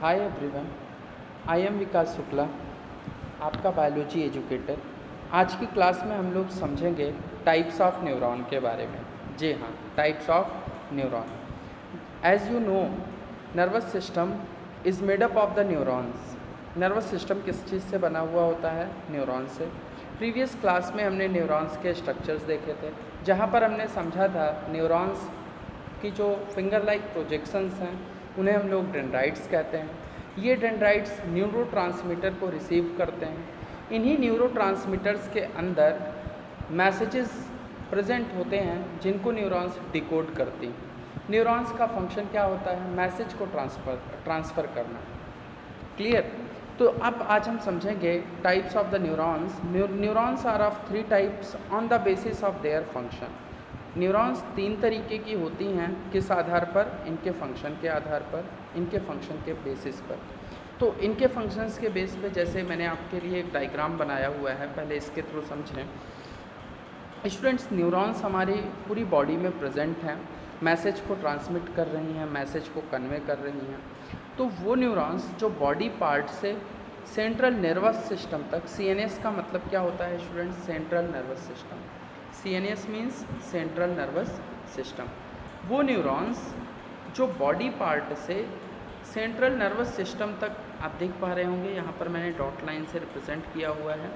Hi everyone, I am विकास शुक्ला, आपका biology educator. आज की क्लास में हम लोग समझेंगे टाइप्स ऑफ न्यूरॉन के बारे में। जी हाँ, types of neuron. As you know, nervous system is made up of the neurons. Nervous system किस चीज़ से बना हुआ होता है? न्यूरॉन से। प्रीवियस क्लास में हमने न्यूरॉन्स के स्ट्रक्चर्स देखे थे, जहाँ पर हमने समझा था न्यूरॉन्स की जो फिंगर लाइक प्रोजेक्शंस हैं उन्हें हम लोग डेंड्राइट्स कहते हैं। ये डेंड्राइट्स न्यूरोट्रांसमीटर को रिसीव करते हैं। इन्हीं न्यूरोट्रांसमीटर्स के अंदर मैसेजेस प्रेजेंट होते हैं जिनको न्यूरॉन्स डिकोड करती हैं। न्यूरॉन्स का फंक्शन क्या होता है? मैसेज को ट्रांसफ़र करना। क्लियर? तो अब आज हम समझेंगे types of the neurons. Neurons are of 3 types on the basis of their function. Neurons 3 तरीके की होती हैं। किस आधार पर? इनके फंक्शन के आधार पर, इनके फंक्शन के बेसिस पर। तो इनके फंक्शंस के बेस पे जैसे मैंने आपके लिए एक डायग्राम बनाया हुआ है, पहले इसके थ्रू समझें। स्टूडेंट्स, न्यूरॉन्स हमारी पूरी बॉडी में प्रेजेंट हैं, मैसेज को ट्रांसमिट कर रही हैं, मैसेज को कन्वे कर रही हैं। तो वो न्यूरॉन्स जो बॉडी पार्ट से सेंट्रल नर्वस सिस्टम तक, सीएनएस का मतलब क्या होता है students? Central nervous system. CNS means central nervous system. वो न्यूरॉन्स जो बॉडी पार्ट से सेंट्रल नर्वस सिस्टम तक, आप देख पा रहे होंगे यहाँ पर मैंने डॉट लाइन से रिप्रेजेंट किया हुआ है।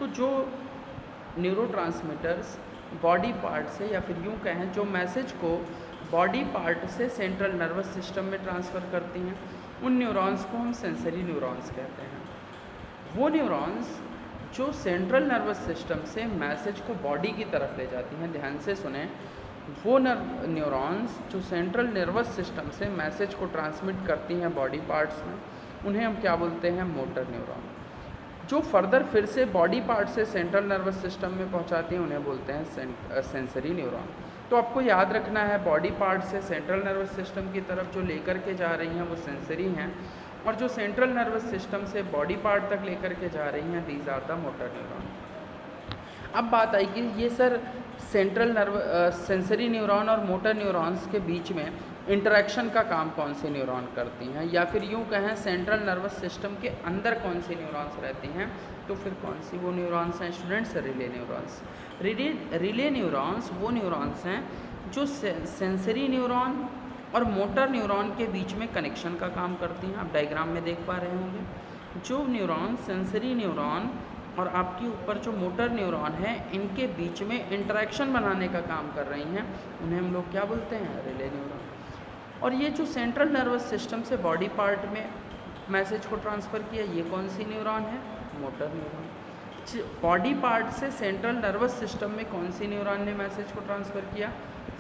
तो जो न्यूरोट्रांसमीटर्स बॉडी पार्ट से, या फिर यूँ कहें जो मैसेज को बॉडी पार्ट से सेंट्रल नर्वस सिस्टम में ट्रांसफ़र करती हैं, उन न्यूरॉन्स को हम सेंसरी न्यूरॉन्स कहते हैं। वो न्यूरॉन्स जो सेंट्रल नर्वस सिस्टम से मैसेज को बॉडी की तरफ ले जाती हैं, ध्यान से सुने, वो न्यूरॉन्स जो सेंट्रल नर्वस सिस्टम से मैसेज को ट्रांसमिट करती हैं बॉडी पार्ट्स में, उन्हें हम क्या बोलते हैं? Motor neuron. जो फर्दर फिर से बॉडी पार्ट से सेंट्रल नर्वस सिस्टम में पहुंचाती हैं उन्हें बोलते हैं सेंसरी न्यूरॉन। तो आपको याद रखना है, बॉडी पार्ट से सेंट्रल नर्वस सिस्टम की तरफ जो लेकर के जा रही हैं वो सेंसरी हैं, और जो सेंट्रल नर्वस सिस्टम से बॉडी पार्ट तक लेकर के जा रही हैं, these are the motor neuron. अब बात आएगी, ये सर सेंसरी न्यूरॉन और मोटर न्यूरॉन्स के बीच में इंटरेक्शन का काम कौन से न्यूरॉन करती हैं, या फिर यूँ कहें सेंट्रल नर्वस सिस्टम के अंदर कौन सी न्यूरॉन्स रहती हैं? तो फिर कौन सी वो न्यूरॉन्स हैं students? Relay neurons. Relay neurons वो न्यूरॉन्स हैं जो सेंसरी न्यूरॉन और मोटर न्यूरॉन के बीच में कनेक्शन का काम करती हैं। आप डायग्राम में देख पा रहे होंगे, जो न्यूरॉन सेंसरी न्यूरॉन और आपके ऊपर जो मोटर न्यूरॉन है, इनके बीच में इंटरेक्शन बनाने का काम कर रही हैं, उन्हें हम लोग क्या बोलते हैं? Relay neuron. और ये जो सेंट्रल नर्वस सिस्टम से बॉडी पार्ट में मैसेज को ट्रांसफ़र किया, ये कौन सी न्यूरॉन है? Motor neuron. बॉडी पार्ट से सेंट्रल नर्वस सिस्टम में कौन सी न्यूरॉन ने मैसेज को ट्रांसफ़र किया?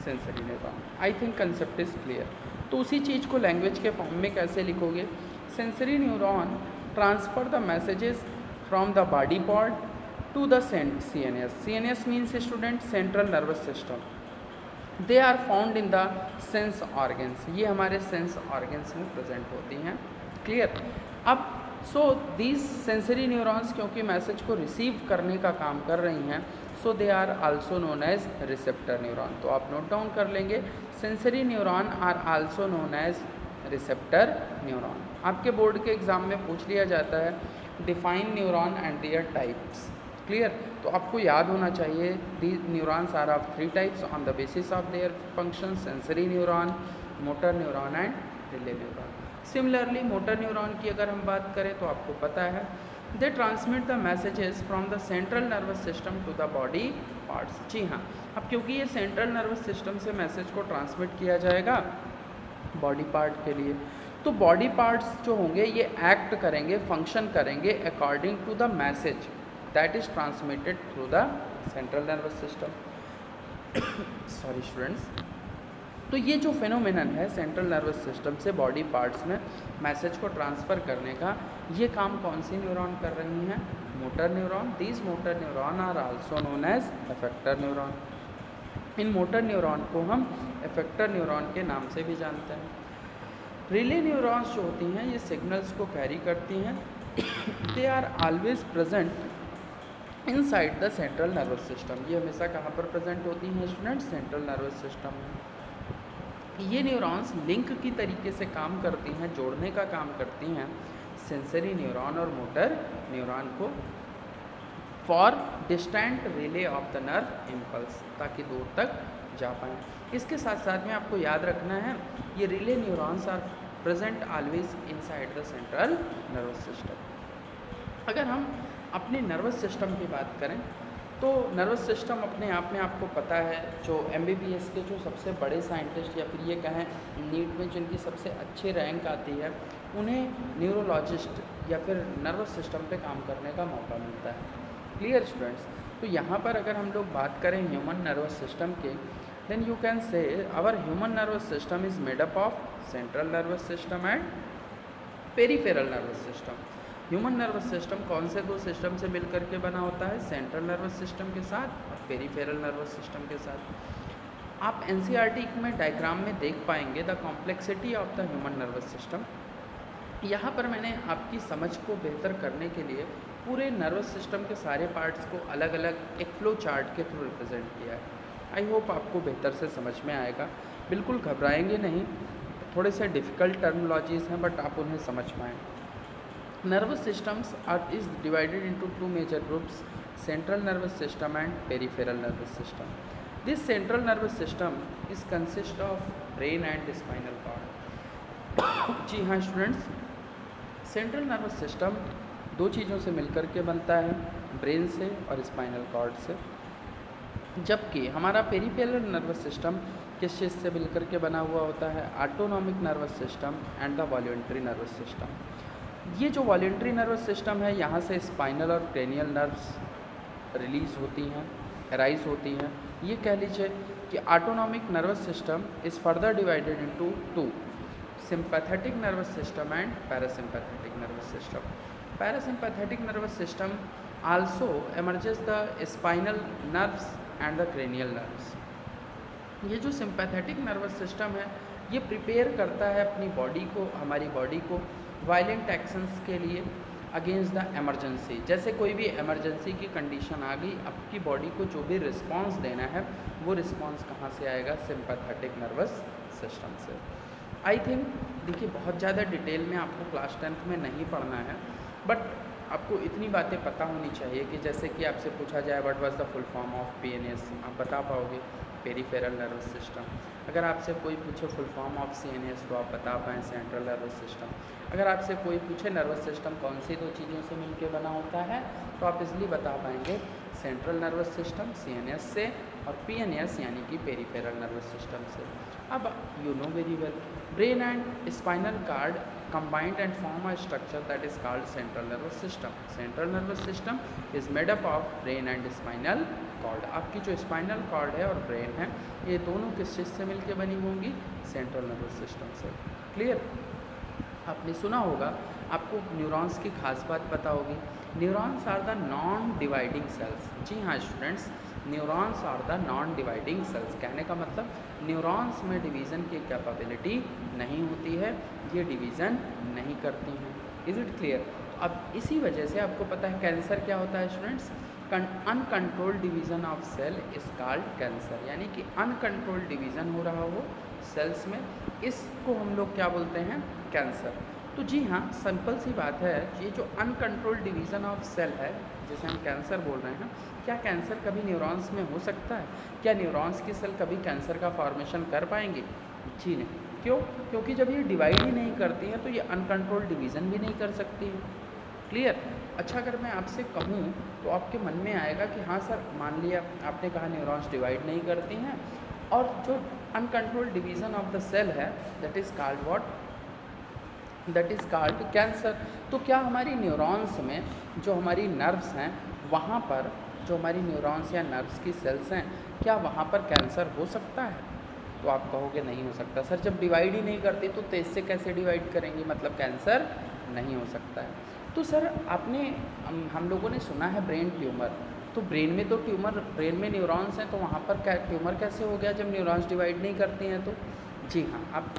Sensory neuron. I think concept is clear. तो उसी चीज़ को लैंग्वेज के फॉर्म में कैसे लिखोगे? Sensory neuron transfer the messages from the body part to the CNS। CNS means student central nervous system. They are found in the sense organs. ये हमारे sense organs में प्रेजेंट होती हैं। क्लियर? अब दीज सेंसरी न्यूरॉन्स क्योंकि message को receive करने का काम कर रही हैं, so they are also known as receptor neuron. तो आप नोट डाउन कर लेंगे, sensory neuron are also known as receptor neuron. आपके बोर्ड के एग्जाम में पूछ लिया जाता है define neuron and their types. Clear? तो आपको याद होना चाहिए, the neurons are of 3 types on the basis of their function, sensory neuron, motor neuron and relay neuron. Similarly motor neuron की अगर हम बात करें तो आपको पता है, they transmit the messages from the central nervous system to the body parts. जी हाँ, अब क्योंकि ये सेंट्रल नर्वस सिस्टम से मैसेज को ट्रांसमिट किया जाएगा बॉडी पार्ट के लिए, तो बॉडी पार्ट्स जो होंगे ये एक्ट करेंगे, फंक्शन करेंगे according to the message that is transmitted through the central nervous system. Sorry students. तो ये जो फिनोमेनन है सेंट्रल नर्वस सिस्टम से बॉडी पार्ट्स में मैसेज को ट्रांसफ़र करने का, ये काम कौन सी न्यूरॉन कर रही हैं? Motor neuron. These motor neuron are also known as effector neuron. इन मोटर न्यूरॉन को हम इफेक्टर न्यूरॉन के नाम से भी जानते हैं। रिले न्यूरॉन्स जो होती हैं ये सिग्नल्स को कैरी करती हैं। They are always present inside the central nervous system. ये हमेशा कहाँ पर प्रेजेंट होती हैं स्टूडेंट? सेंट्रल नर्वस सिस्टम में। ये न्यूरॉन्स लिंक की तरीके से काम करती हैं, जोड़ने का काम करती हैं सेंसरी न्यूरॉन और मोटर न्यूरॉन को for distant relay of the nerve impulse, ताकि दूर तक जा पाएँ। इसके साथ साथ में आपको याद रखना है ये relay neurons are present always inside the central nervous system. अगर हम अपने नर्वस सिस्टम की बात करें तो नर्वस सिस्टम अपने आप में आपको पता है जो MBBS के जो सबसे बड़े साइंटिस्ट या फिर ये कहें नीट में जिनकी सबसे अच्छी रैंक आती है उन्हें न्यूरोलॉजिस्ट या फिर नर्वस सिस्टम पे काम करने का मौका मिलता है। Clear students? तो यहाँ पर अगर हम लोग बात करें ह्यूमन नर्वस सिस्टम के, then you can say our human nervous system is made up of central nervous system and peripheral nervous system. Human nervous system कौन से दो सिस्टम से मिलकर के बना होता है? सेंट्रल नर्वस सिस्टम के साथ और पेरिफेरल नर्वस सिस्टम के साथ। आप NCERT में डायग्राम में देख पाएंगे the complexity of the human nervous system. यहाँ पर मैंने आपकी समझ को बेहतर करने के लिए पूरे नर्वस सिस्टम के सारे पार्ट्स को अलग अलग एक फ्लो चार्ट के थ्रू रिप्रेजेंट किया है। आई होप आपको बेहतर से समझ में आएगा। बिल्कुल घबराएंगे नहीं, थोड़े से डिफ़िकल्ट टर्मिनोलॉजीज़ हैं बट आप उन्हें समझ पाएँ। Nervous systems is divided into two major groups, central nervous system and peripheral nervous system. This central nervous system is consist of brain and spinal cord. जी हाँ स्टूडेंट्स, सेंट्रल नर्वस सिस्टम दो चीज़ों से मिलकर के बनता है, ब्रेन से और स्पाइनल कॉर्ड से, जबकि हमारा पेरिफेरल नर्वस सिस्टम किस चीज़ से मिलकर के बना हुआ होता है? Autonomic nervous system and the voluntary nervous system. ये जो वॉल्यूंटरी नर्वस सिस्टम है यहाँ से स्पाइनल और क्रेनियल नर्व्स रिलीज़ होती हैं, अराइज होती हैं। ये कह लीजिए कि autonomic nervous system is further divided into two, sympathetic nervous system and parasympathetic nervous system. Parasympathetic nervous system also emerges the spinal nerves and the cranial nerves. ये जो सिंपैथेटिक नर्वस सिस्टम है ये प्रिपेयर करता है अपनी body को, हमारी body को वायलेंट एक्शंस के लिए अगेंस्ट द एमरजेंसी। जैसे कोई भी एमरजेंसी की कंडीशन आ गई, आपकी बॉडी को जो भी रिस्पांस देना है वो रिस्पांस कहाँ से आएगा? सिंपैथेटिक नर्वस सिस्टम से। आई थिंक देखिए बहुत ज़्यादा डिटेल में आपको क्लास 10th में नहीं पढ़ना है, बट आपको इतनी बातें पता होनी चाहिए कि जैसे कि आपसे पूछा जाए what was the full form of PNS, आप बता पाओगे पेरिफेरल नर्वस सिस्टम। अगर आपसे कोई पूछे फुल फॉर्म ऑफ CNS तो आप बता पाएँ सेंट्रल नर्वस सिस्टम। अगर आपसे कोई पूछे नर्वस सिस्टम कौन सी दो चीज़ों से मिलकर बना होता है तो आप इसलिए बता पाएंगे सेंट्रल नर्वस सिस्टम CNS से और PNS यानी कि पेरिफेरल नर्वस सिस्टम से। अब you know very well brain and spinal cord combined and form a structure that is called central nervous system. Central nervous system is made up of brain and spinal cord. आपकी जो spinal cord है और brain है ये दोनों किस चीज़ से मिलके बनी होंगी? सेंट्रल नर्वस सिस्टम से। क्लियर? आपने सुना होगा, आपको न्यूरॉन्स की खास बात पता होगी। Neurons are the non dividing cells. जी हाँ students, neurons are the non dividing cells. कहने का मतलब न्यूरॉन्स में डिवीज़न की कैपेबिलिटी नहीं होती है, ये डिवीज़न नहीं करती हैं। Is it clear? अब इसी वजह से आपको पता है कैंसर क्या होता है students? Uncontrolled division of cell is called cancer, यानी कि अनकंट्रोल्ड डिवीज़न हो रहा हो सेल्स में, इसको हम लोग क्या बोलते हैं? कैंसर। तो जी हाँ, सिंपल सी बात है, ये जो अनकंट्रोल्ड डिवीज़न ऑफ सेल है जिसे हम कैंसर बोल रहे हैं, क्या कैंसर कभी न्यूरॉन्स में हो सकता है? क्या न्यूरॉन्स की सेल कभी कैंसर का फॉर्मेशन कर पाएंगे? जी नहीं। क्यों? क्योंकि जब ये डिवाइड ही नहीं करती हैं तो ये अनकंट्रोल्ड डिवीज़न भी नहीं कर सकती है। क्लियर? अच्छा, अगर मैं आपसे कहूँ तो आपके मन में आएगा कि हाँ सर, मान लिया आपने कहा न्यूरॉन्स डिवाइड नहीं करती हैं और जो uncontrolled division of the cell है that is called what? That is called cancer. तो क्या हमारी न्यूरॉन्स में जो हमारी नर्व्स हैं वहाँ पर, जो हमारी न्यूरॉन्स या नर्व्स की सेल्स हैं, क्या वहाँ पर कैंसर हो सकता है? तो आप कहोगे नहीं हो सकता सर, जब डिवाइड ही नहीं करती तो तेज से कैसे डिवाइड करेंगे, मतलब कैंसर नहीं हो सकता है। तो सर आपने हम लोगों ने सुना है ब्रेन ट्यूमर, तो ब्रेन में तो ट्यूमर, ब्रेन में न्यूरॉन्स हैं तो वहाँ पर ट्यूमर कैसे हो गया जब न्यूरॉन्स डिवाइड नहीं करती हैं? तो जी हाँ, आप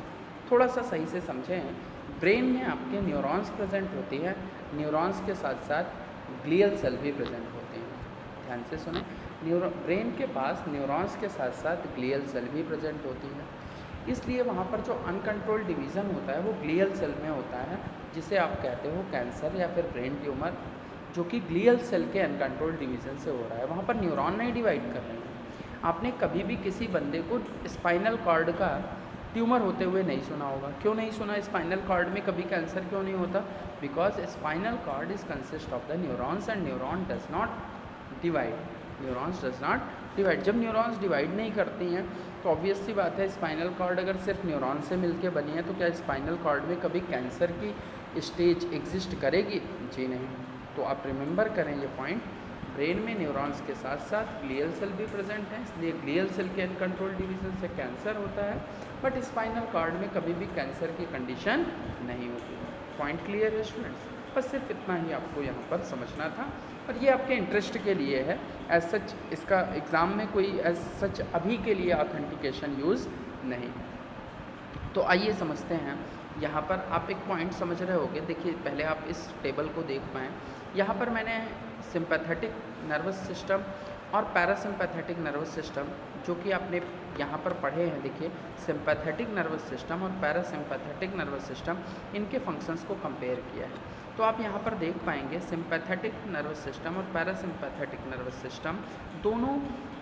थोड़ा सा सही से समझें। ब्रेन में आपके न्यूरॉन्स प्रेजेंट होती है, न्यूरॉन्स के साथ साथ ग्लियल सेल भी प्रेजेंट होती हैं। ध्यान से सुने, ब्रेन के पास न्यूरॉन्स के साथ साथ ग्लियल सेल भी प्रेजेंट होती है। इसलिए वहाँ पर जो अनकंट्रोल्ड डिवीज़न होता है वो ग्लियल सेल में होता है, जिसे आप कहते हो कैंसर या फिर ब्रेन ट्यूमर, जो कि ग्लियल सेल के अनकंट्रोल्ड डिवीज़न से हो रहा है। वहाँ पर न्यूरॉन नहीं डिवाइड कर रहे हैं। आपने कभी भी किसी बंदे को स्पाइनल कॉर्ड का ट्यूमर होते हुए नहीं सुना होगा। क्यों नहीं सुना? स्पाइनल कॉर्ड में कभी कैंसर क्यों नहीं होता? Because spinal cord is consist of the neurons and neuron does not divide. Neurons does not divide. जब न्यूरॉन्स डिवाइड नहीं करती हैं तो ऑब्वियस सी बात है, स्पाइनल कॉर्ड अगर सिर्फ न्यूरॉन से मिलके बनी है तो क्या स्पाइनल कॉर्ड में कभी कैंसर की स्टेज एग्जिस्ट करेगी? जी नहीं। तो आप रिमेंबर करें ये पॉइंट, ब्रेन में न्यूरॉन्स के साथ साथ ग्लियल सेल भी प्रेजेंट हैं, इसलिए ग्लियल सेल के अनकंट्रोल्ड डिवीज़न से कैंसर होता है, बट स्पाइनल कॉर्ड में कभी भी कैंसर की कंडीशन नहीं होती। पॉइंट क्लियर है स्टूडेंट्स? बस सिर्फ इतना ही आपको यहाँ पर समझना था, और ये आपके इंटरेस्ट के लिए है। एज सच इसका एग्ज़ाम में कोई एज सच अभी के लिए ऑथेंटिकेशन यूज़ नहीं। तो आइए समझते हैं। यहाँ पर आप एक पॉइंट समझ रहे होगे। देखिए, पहले आप इस टेबल को देख पाएँ। यहाँ पर मैंने सिंपैथेटिक नर्वस सिस्टम और पैरासिम्पैथेटिक नर्वस सिस्टम, जो कि आपने यहाँ पर पढ़े हैं, देखिए सिंपैथेटिक नर्वस सिस्टम और पैरासिम्पैथेटिक नर्वस सिस्टम, इनके फंक्शंस को कंपेयर किया है। तो आप यहाँ पर देख पाएंगे सिंपैथेटिक नर्वस सिस्टम और पैरासिम्पैथेटिक नर्वस सिस्टम दोनों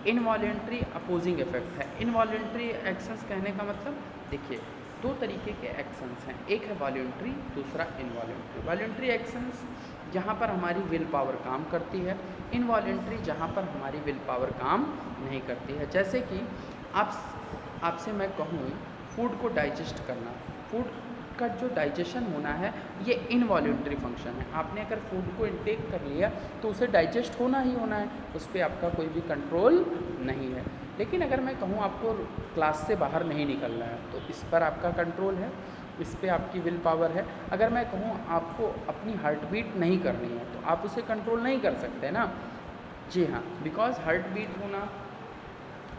इनवॉलेंट्री अपोजिंग इफेक्ट है। इनवॉलेंट्री एक्शंस कहने का मतलब, देखिए दो तरीके के एक्शंस हैं, एक है वॉलेंट्री, दूसरा इनवॉलेंट्री। वॉलेंट्री एक्शंस जहाँ पर हमारी विल पावर काम करती है, इनवॉलेंट्री जहाँ पर हमारी विल पावर काम नहीं करती है। जैसे कि आपसे मैं कहूँ फूड को डाइजेस्ट करना, फूड का जो डाइजेशन होना है ये इनवॉलेंट्री फंक्शन है। आपने अगर फूड को इनटेक कर लिया तो उसे डाइजेस्ट होना ही होना है, उस पर आपका कोई भी कंट्रोल नहीं है। लेकिन अगर मैं कहूँ आपको क्लास से बाहर नहीं निकलना है तो इस पर आपका कंट्रोल है, इस पर आपकी विल पावर है। अगर मैं कहूँ आपको अपनी हार्ट बीट नहीं करनी है तो आप उसे कंट्रोल नहीं कर सकते ना। जी हाँ, बिकॉज हार्ट बीट होना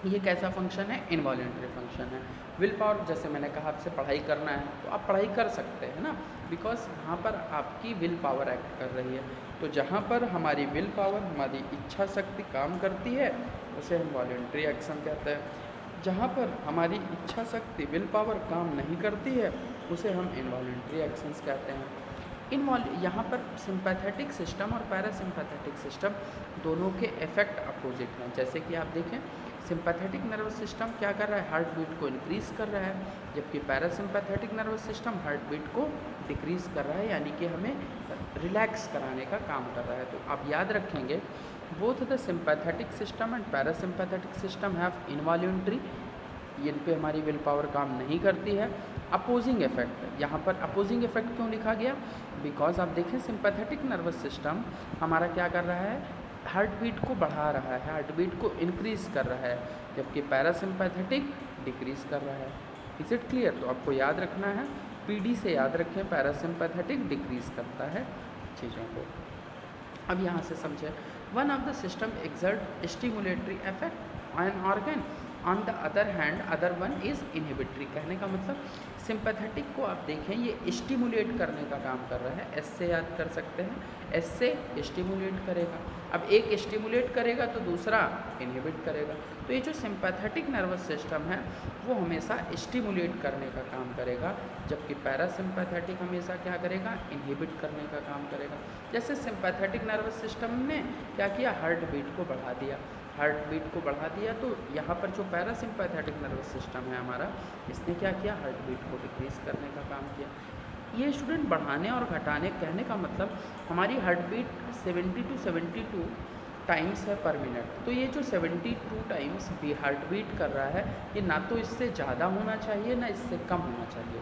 ये कैसा फंक्शन है? इनवॉलेंट्री फंक्शन है। विल पावर, जैसे मैंने कहा आपसे पढ़ाई करना है तो आप पढ़ाई कर सकते हैं ना, बिकॉज यहाँ पर आपकी विल पावर एक्ट कर रही है। तो जहाँ पर हमारी विल पावर, हमारी इच्छा शक्ति काम करती है उसे हम वॉलेंट्री एक्शन कहते हैं। जहाँ पर हमारी इच्छा शक्ति, विल पावर काम नहीं करती है उसे हम इनवॉलेंट्री एक्शंस कहते हैं। यहाँ पर सिंपैथेटिक सिस्टम और पैरासिम्पैथेटिक सिस्टम दोनों के इफेक्ट अपोजिट हैं। जैसे कि आप देखें, सिंपैथेटिक नर्वस सिस्टम क्या कर रहा है? हार्ट बीट को इंक्रीज़ कर रहा है, जबकि parasympathetic nervous system heart beat को डिक्रीज़ कर रहा है, यानी कि हमें रिलैक्स कराने का काम कर रहा है। तो आप याद रखेंगे, both the sympathetic system and parasympathetic system have involuntary, इन पे हमारी विल पावर काम नहीं करती है। अपोजिंग इफेक्ट, यहाँ पर अपोजिंग इफेक्ट क्यों लिखा गया? बिकॉज आप देखें सिंपैथेटिक नर्वस सिस्टम हमारा क्या कर रहा है? हार्ट बीट को बढ़ा रहा है, हार्ट बीट को इंक्रीज़ कर रहा है, जबकि पैरासिम्पैथेटिक डिक्रीज़ कर रहा है। Is it clear? तो आपको याद रखना है, पीडी से याद रखें, पैरासिम्पैथेटिक डिक्रीज़ करता है चीज़ों को। अब यहाँ से समझें, one of the system exert stimulatory effect on an organ, on the other hand other one is inhibitory. कहने का मतलब, सिंपैथेटिक को आप देखें ये स्टिमुलेट करने का काम कर रहा है, एस से याद कर सकते हैं, एस से स्टिमुलेट करेगा। अब एक स्टिमुलेट करेगा तो दूसरा इनहिबिट करेगा। तो ये जो सिंपैथेटिक नर्वस सिस्टम है वो हमेशा स्टिमुलेट करने का काम करेगा, जबकि पैरासिम्पैथेटिक हमेशा क्या करेगा? इनहिबिट करने का काम करेगा। जैसे सिंपैथेटिक नर्वस सिस्टम ने क्या किया? हार्ट बीट को बढ़ा दिया, हार्ट बीट को बढ़ा दिया, तो यहाँ पर जो पैरासिम्पैथेटिक नर्वस सिस्टम है हमारा, इसने क्या किया? हार्ट बीट को डिक्रीज़ करने का काम किया। ये स्टूडेंट बढ़ाने और घटाने, कहने का मतलब हमारी हार्ट बीट 70 to 72 टाइम्स है पर मिनट। तो ये जो 72 टाइम्स भी हार्ट बीट कर रहा है, ये ना तो इससे ज़्यादा होना चाहिए ना इससे कम होना चाहिए।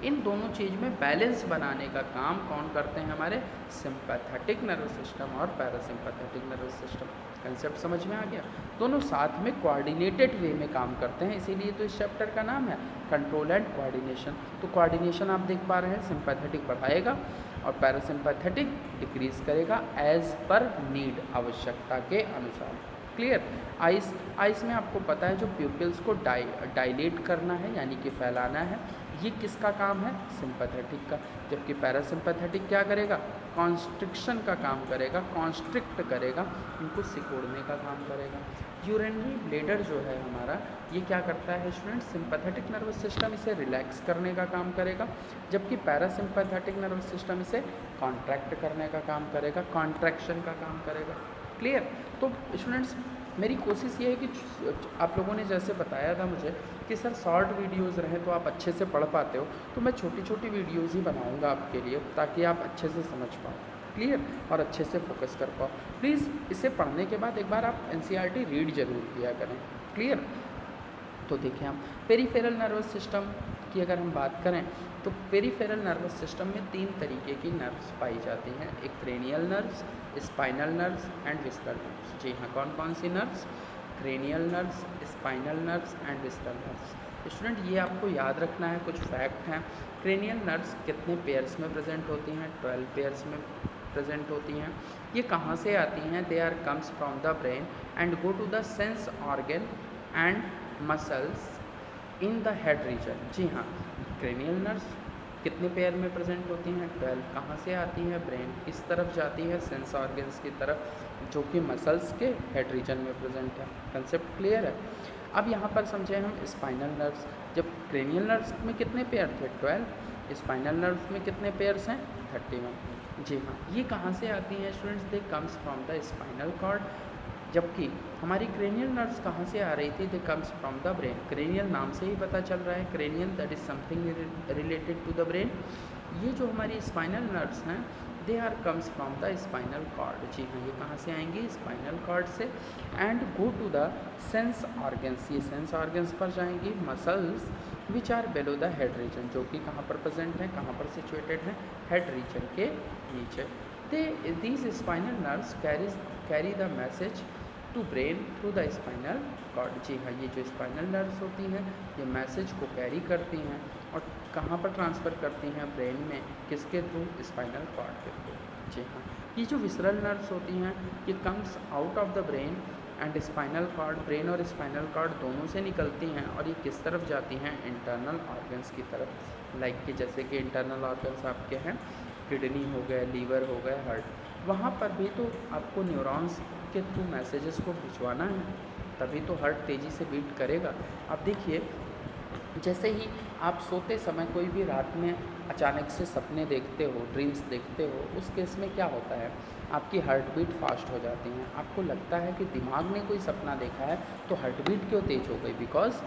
इन दोनों चीज़ में बैलेंस बनाने का काम कौन करते हैं? हमारे सिंपैथेटिक नर्वस सिस्टम और पैरासिम्पैथेटिक नर्वस सिस्टम। कंसेप्ट समझ में आ गया? दोनों साथ में कोऑर्डिनेटेड वे में काम करते हैं, इसीलिए तो इस चैप्टर का नाम है कंट्रोल एंड कोऑर्डिनेशन। तो कोऑर्डिनेशन आप देख पा रहे हैं, सिंपैथेटिक बढ़ाएगा और पैरासिम्पैथेटिक डिक्रीज करेगा एज पर नीड, आवश्यकता के अनुसार। क्लियर? आइस में आपको पता है जो प्यूपिल्स को डायलेट करना है यानी कि फैलाना है, ये किसका काम है? सिंपैथेटिक का। जबकि पैरासिम्पैथेटिक क्या करेगा? कॉन्स्ट्रिक्शन का काम करेगा, कॉन्स्ट्रिक्ट करेगा, इनको सिकोड़ने का काम करेगा। यूरिनरी ब्लैडर जो है हमारा, ये क्या करता है स्टूडेंट? सिंपैथेटिक नर्वस सिस्टम इसे रिलैक्स करने का काम करेगा, जबकि पैरासिम्पैथेटिक नर्वस सिस्टम इसे कॉन्ट्रैक्ट करने का काम करेगा, कॉन्ट्रैक्शन का काम करेगा। क्लियर? तो स्टूडेंट्स मेरी कोशिश ये है कि आप लोगों ने जैसे बताया था मुझे कि सर शॉर्ट वीडियोज़ रहें तो आप अच्छे से पढ़ पाते हो, तो मैं छोटी छोटी वीडियोज़ ही बनाऊंगा आपके लिए ताकि आप अच्छे से समझ पाओ। क्लियर? और अच्छे से फोकस कर पाओ। प्लीज़ इसे पढ़ने के बाद एक बार आप एनसीईआरटी रीड जरूर किया करें। क्लियर? तो देखें हम पेरिफेरल नर्वस सिस्टम की अगर हम बात करें तो पेरिफेरल नर्वस सिस्टम में 3 तरीके की नर्व्स पाई जाती हैं, एक cranial nerves, spinal nerves and visceral nerves. जी हाँ, कौन कौन सी nerves? Cranial nerves, spinal nerves and visceral nerves. Student ये आपको याद रखना है, कुछ फैक्ट हैं। क्रेनियल नर्व्स कितने पेयर्स में प्रेजेंट होती हैं? 12 पेयर्स में प्रेजेंट होती हैं। ये कहाँ से आती हैं? They are comes from the brain and go to the sense organ and muscles in the head region. जी हाँ, क्रेनियल नर्व्स कितने पेयर में प्रेजेंट होती हैं? 12। कहाँ से आती है? ब्रेन। किस तरफ जाती है? सेंस ऑर्गन्स की तरफ, जो कि मसल्स के हेड रीजन में प्रेजेंट है। कंसेप्ट क्लियर है? अब यहाँ पर समझे हम स्पाइनल नर्व्स। जब क्रेनियल नर्व्स में कितने पेयर थे? 12। स्पाइनल नर्व्स में कितने पेयर्स हैं? 31। जी हाँ, ये कहाँ से आती हैं students? They comes from the spinal cord. जबकि हमारी क्रेनियल नर्व्स कहाँ से आ रही थी? They comes from the brain. Cranial नाम से ही पता चल रहा है, cranial that is something related to the brain. ये जो हमारी स्पाइनल नर्व्स हैं, they are comes from the spinal cord. जी हाँ, ये कहाँ से आएंगी? स्पाइनल कॉर्ड से। And go to the sense organs, ये सेंस ऑर्गन्स पर जाएंगी। Muscles which are below the head region, जो कि कहाँ पर प्रेजेंट हैं, कहाँ पर सिचुएटेड हैं? हेड रीजन के नीचे। These spinal nerves carry the message to brain through the spinal cord. जी हाँ, ये जो स्पाइनल नर्व्स होती हैं, ये मैसेज को कैरी करती हैं और कहाँ पर ट्रांसफ़र करती हैं? ब्रेन में। किसके थ्रू? स्पाइनल कॉर्ड के थ्रू। जी हाँ, ये जो विसरल नर्व्स होती हैं, ये comes out of the brain and spinal cord. Brain और स्पाइनल कॉर्ड दोनों से निकलती हैं और ये किस तरफ जाती हैं? इंटरनल ऑर्गन्स की तरफ। लाइक कि जैसे कि इंटरनल ऑर्गन्स आपके हैं, किडनी हो गए, लीवर हो गए, हार्ट, वहाँ पर भी तो आपको न्यूरॉन्स के थ्रू मैसेजेस को भिजवाना है, तभी तो हार्ट तेज़ी से बीट करेगा। अब देखिए, जैसे ही आप सोते समय कोई भी रात में अचानक से सपने देखते हो, ड्रीम्स देखते हो, उस केस में क्या होता है? आपकी हार्ट बीट फास्ट हो जाती हैं। आपको लगता है कि दिमाग ने कोई सपना देखा है तो हार्ट बीट क्यों तेज़ हो गई? बिकॉज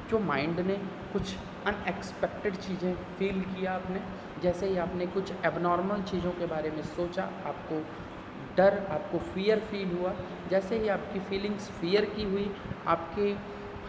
जो माइंड ने कुछ अनएक्सपेक्टेड चीज़ें फील किया आपने, जैसे ही आपने कुछ एबनॉर्मल चीज़ों के बारे में सोचा, आपको डर, आपको फियर फील हुआ। जैसे ही आपकी फीलिंग्स फियर की हुई, आपके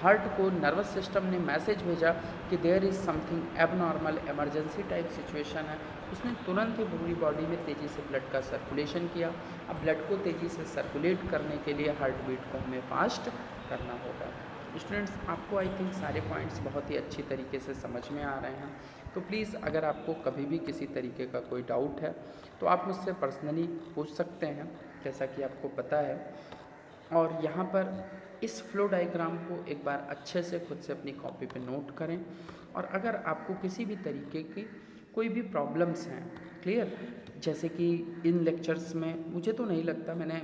हार्ट को नर्वस सिस्टम ने मैसेज भेजा कि there is something abnormal, emergency type situation है। उसने तुरंत ही पूरी बॉडी में तेज़ी से ब्लड का सर्कुलेशन किया। अब ब्लड को तेज़ी से सर्कुलेट करने के लिए हार्ट बीट को हमें फास्ट करना होगा। स्टूडेंट्स, आपको आई थिंक सारे पॉइंट्स बहुत ही अच्छी तरीके से समझ में आ रहे हैं। तो प्लीज़ अगर आपको कभी भी किसी तरीके का कोई डाउट है तो आप मुझसे पर्सनली पूछ सकते हैं, जैसा कि आपको पता है। और यहाँ पर इस फ्लो डायग्राम को एक बार अच्छे से खुद से अपनी कॉपी पे नोट करें। और अगर आपको किसी भी तरीके की कोई भी प्रॉब्लम्स हैं, क्लियर, जैसे कि इन लेक्चर्स में मुझे तो नहीं लगता मैंने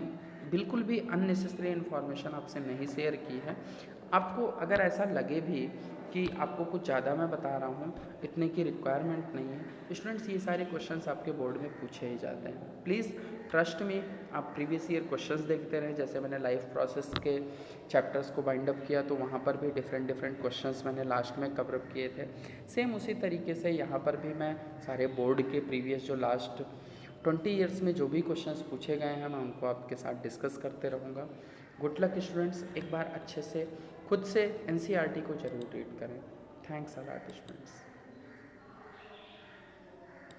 बिल्कुल भी अननेसेसरी इन्फॉर्मेशन आपसे नहीं शेयर की है। आपको अगर ऐसा लगे भी कि आपको कुछ ज़्यादा मैं बता रहा हूँ, इतने की रिक्वायरमेंट नहीं है, स्टूडेंट्स ये सारे क्वेश्चंस आपके बोर्ड में पूछे ही जाते हैं। प्लीज़ ट्रस्ट में आप प्रीवियस ईयर क्वेश्चंस देखते रहें। जैसे मैंने लाइफ प्रोसेस के चैप्टर्स को बाइंड अप किया तो वहाँ पर भी डिफरेंट क्वेश्चंस मैंने लास्ट में कवर अप किए थे। सेम उसी तरीके से यहाँ पर भी मैं सारे बोर्ड के प्रीवियस जो लास्ट 20 ईयर्स में जो भी क्वेश्चंस पूछे गए हैं, मैं उनको आपके साथ डिस्कस करते रहूँगा। गुड लक स्टूडेंट्स, एक बार अच्छे से खुद से एनसीईआरटी को जरूर रीड करें। Thanks a lot students.